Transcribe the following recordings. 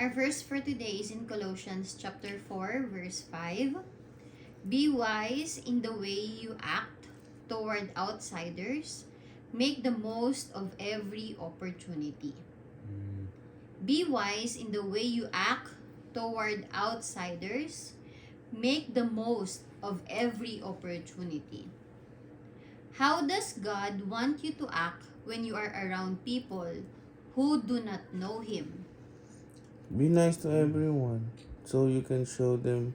Our verse for today is in Colossians chapter 4, verse 5. Be wise in the way you act toward outsiders. Make the most of every opportunity. Be wise in the way you act toward outsiders. Make the most of every opportunity. How does God want you to act when you are around people who do not know Him? Be nice to everyone so you can show them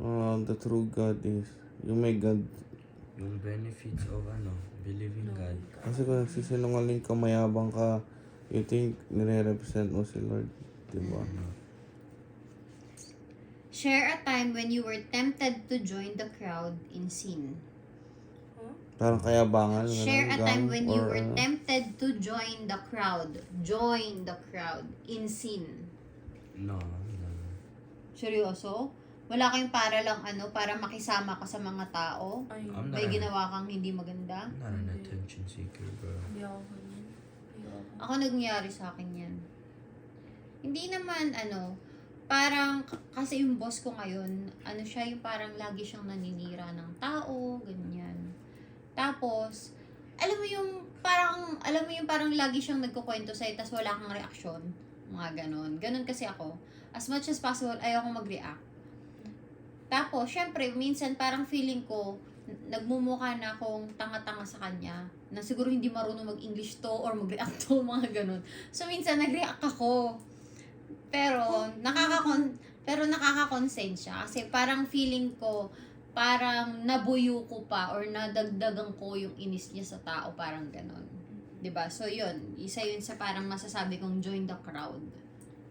the true God is. You make God. Yung benefits of believing God. Kasi kung nagsisinungaling ka, mayabang ka, you think nire-represent mo si Lord. Diba? Share a time when you were tempted to join the crowd in sin. Parang kayabangan. Share a time when you were ano. tempted to join the crowd. Join the crowd in sin. No. Seryoso? Wala kayong para lang para makisama ka sa mga tao? Ay, I'm May not, ginawa kang hindi maganda? I'm not an attention seeker, bro. hindi ako ganyan. Hindi ako. Ako nangyari sa akin yan. Hindi naman parang kasi yung boss ko ngayon, siya yung parang lagi siyang naninira ng tao, ganyan. Tapos, alam mo yung parang lagi siyang nagkukwento sa'yo tapos wala kang reaksyon. Mga ganon. Ganon kasi ako. As much as possible, ayoko mag-react. Tapos, syempre, minsan parang feeling ko, nagmumukha na akong tanga-tanga sa kanya na siguro hindi marunong mag-English to or mag-react to, mga ganun. So, minsan nag-react ako. Pero, nakaka-consent siya kasi parang feeling ko, parang nabuyo ko pa or nadagdagan ko yung inis niya sa tao, parang ganun. 'Di ba? So, yun. Isa yun sa parang masasabi kong join the crowd.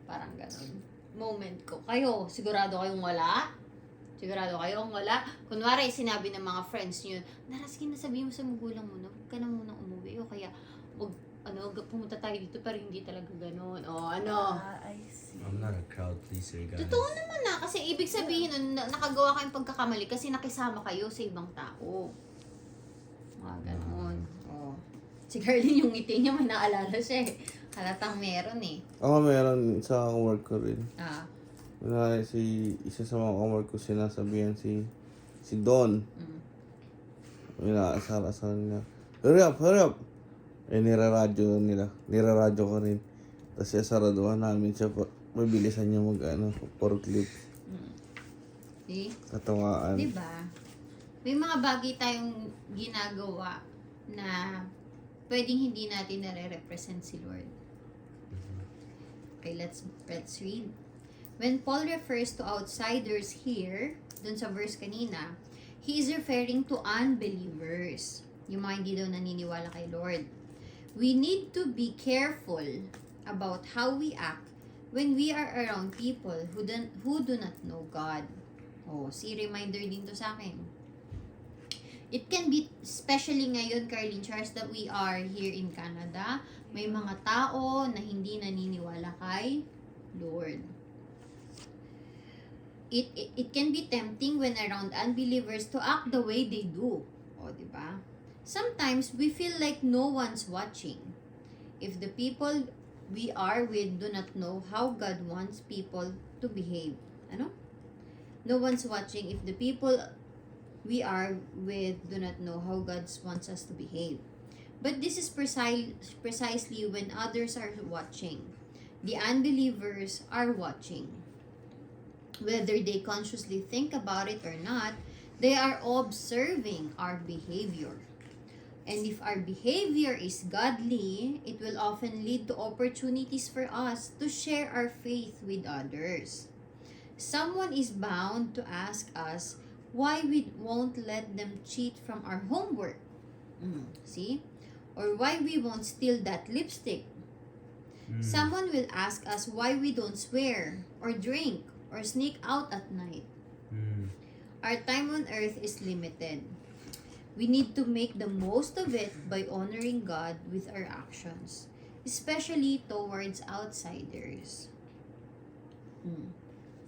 Parang ganun. Moment ko. Kayo, sigurado kayong wala? Sigurado kayong wala? Kunwari, sinabi ng mga friends nyo, Naraskin, sabihin mo sa magulang mo na huwag ka na munang umuwi o kaya pumunta tayo dito pero hindi talaga ganun. O I see. I'm not a crowd pleaser, guys. Totoo naman kasi ibig sabihin nun, nakagawa kayong pagkakamali kasi nakisama kayo sa ibang tao. Mga ganun. O. Si Carlin yung ngiti niya, may naalala siya eh. Halatang meron eh. Ako meron sa work ko rin. Ah. Isa sa mga work ko sinasabihan si Don. Inaasar-asar niya. Hurry up! Eh, niraradyo ko rin. Tapos sasaraduhan namin siya pa. Mabilisan niya forklift. See? Katawaan. Diba? May mga bagay tayong ginagawa na pwedeng hindi natin nare-represent si Lord. Okay, let's read. When Paul refers to outsiders here, dun sa verse kanina, he is referring to unbelievers. Yung mga hindi daw naniniwala kay Lord. We need to be careful about how we act when we are around people who do not know God. Oh, reminder din to sa akin. It can be, especially ngayon, Carlin Charles, that we are here in Canada, may mga tao na hindi naniniwala kay Lord. It can be tempting when around unbelievers to act the way they do. O, diba? Sometimes, we feel like no one's watching. If the people we are with do not know how God wants people to behave. No one's watching if the people we are with do not know how God wants us to behave. But this is precisely when others are watching. The unbelievers are watching. Whether they consciously think about it or not, they are observing our behavior. And if our behavior is godly, it will often lead to opportunities for us to share our faith with others. Someone is bound to ask us why we won't let them cheat from our homework. See? Or why we won't steal that lipstick. Someone will ask us why we don't swear or drink or sneak out at night. Our time on earth is limited. We need to make the most of it by honoring God with our actions, especially towards outsiders.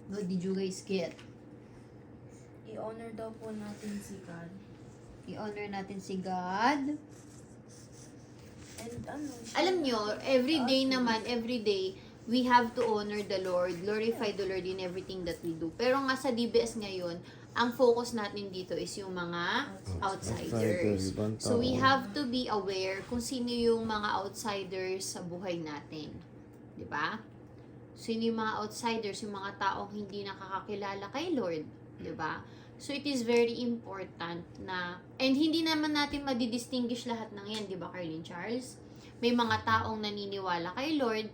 What did you guys get? I-honor daw po natin si God. I-honor natin si God. And Alam nyo, everyday, we have to honor the Lord, glorify the Lord in everything that we do. Pero nga sa DBS ngayon, ang focus natin dito is yung mga outsiders. Ibang So we tao. have to be aware kung sino yung mga outsiders sa buhay natin. 'Di ba? Sino yung mga outsiders, yung mga taong hindi nakakakilala kay Lord, 'di ba? So it is very important na, and hindi naman natin madidistinguish lahat ng yan, 'di ba, Carlin Charles? May mga taong naniniwala kay Lord,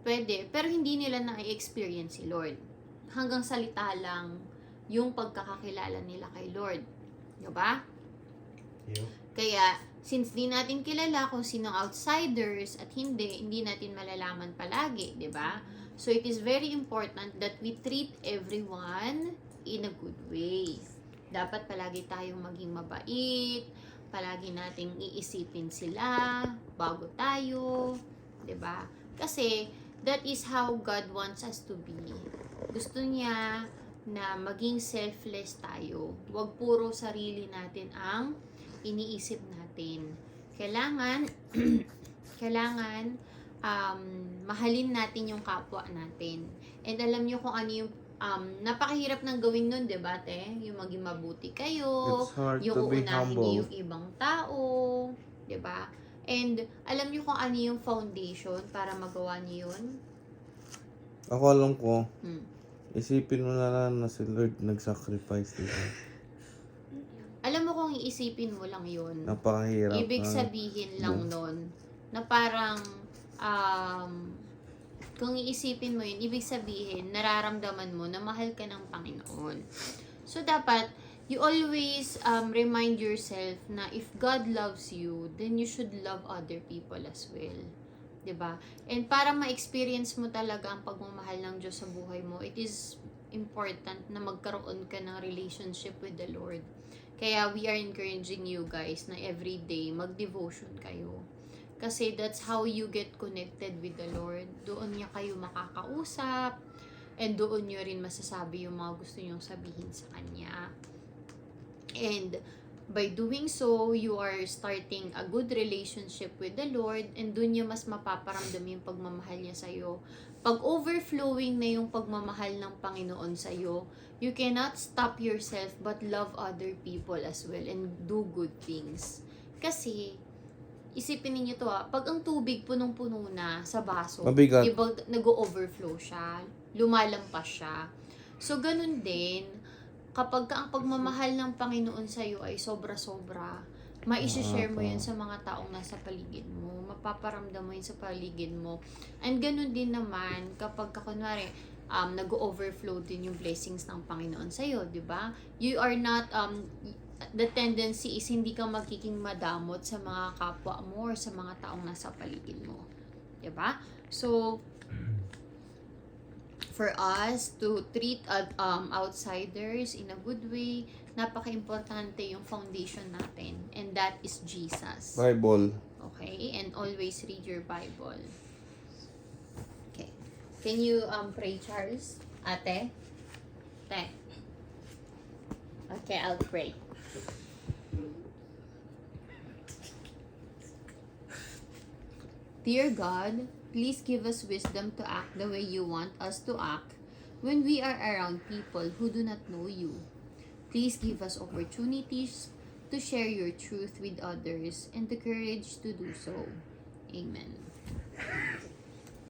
pwede, pero hindi nila na-experience si Lord. Hanggang salita lang yung pagkakakilala nila kay Lord. 'Di ba? Yup. Kaya, since di natin kilala kung sinong outsiders at hindi natin malalaman palagi, di ba? So, it is very important that we treat everyone in a good way. Dapat palagi tayong maging mabait, palagi nating iisipin sila bago tayo, di ba? Kasi, that is how God wants us to be. Gusto niya na maging selfless tayo. Huwag puro sarili natin ang iniisip natin. Kailangan mahalin natin yung kapwa natin. And alam nyo kung ano yung napakahirap ng gawin nun, diba, te? Yung maging mabuti kayo, It's hard yung to be uunahin humble. niyo yung ibang tao, diba? And alam nyo kung ano yung foundation para magawa niyo yun? Ako alam ko, Hmm. isipin mo na lang na si Lord nag-sacrifice dito. Alam mo kung iisipin mo lang yun, Napakahirap. ibig sabihin lang nun, na parang, kung iisipin mo yun, ibig sabihin, nararamdaman mo na mahal ka ng Panginoon. So, dapat, you always remind yourself na if God loves you, then you should love other people as well. 'Di ba? And para ma-experience mo talaga ang pagmamahal ng Diyos sa buhay mo, it is important na magkaroon ka ng relationship with the Lord. Kaya we are encouraging you guys na everyday mag-devotion kayo. Kasi that's how you get connected with the Lord. Doon niya kayo makakausap, and doon niyo rin masasabi yung mga gusto niyong sabihin sa Kanya. And by doing so, you are starting a good relationship with the Lord, and doon niya mas mapaparamdam yung pagmamahal niya sa'yo. Pag overflowing na yung pagmamahal ng Panginoon sa'yo, you cannot stop yourself but love other people as well and do good things. Kasi, isipin niyo to pag ang tubig punong-puno na sa baso, Mabigat. diba, nag-overflow siya, lumalampas siya. So, ganun din, kapag ang pagmamahal ng Panginoon sa'yo ay sobra-sobra, ma-share mo yun sa mga taong nasa paligid mo, mapaparamdam mo yun sa paligid mo. And ganun din naman, kapag kunwari, nag-overflow din yung blessings ng Panginoon sa'yo, di ba? You are not, the tendency is hindi ka magiging madamot sa mga kapwa mo or sa mga taong nasa paligid mo. Di ba? So, for us to treat outsiders in a good way, napaka-importante yung foundation natin, and that is Jesus. Bible. Okay? And always read your Bible. Okay. Can you pray, Charles? Ate? Te? Okay, I'll pray. Dear God, please give us wisdom to act the way you want us to act when we are around people who do not know you. Please give us opportunities to share your truth with others and the courage to do so. Amen.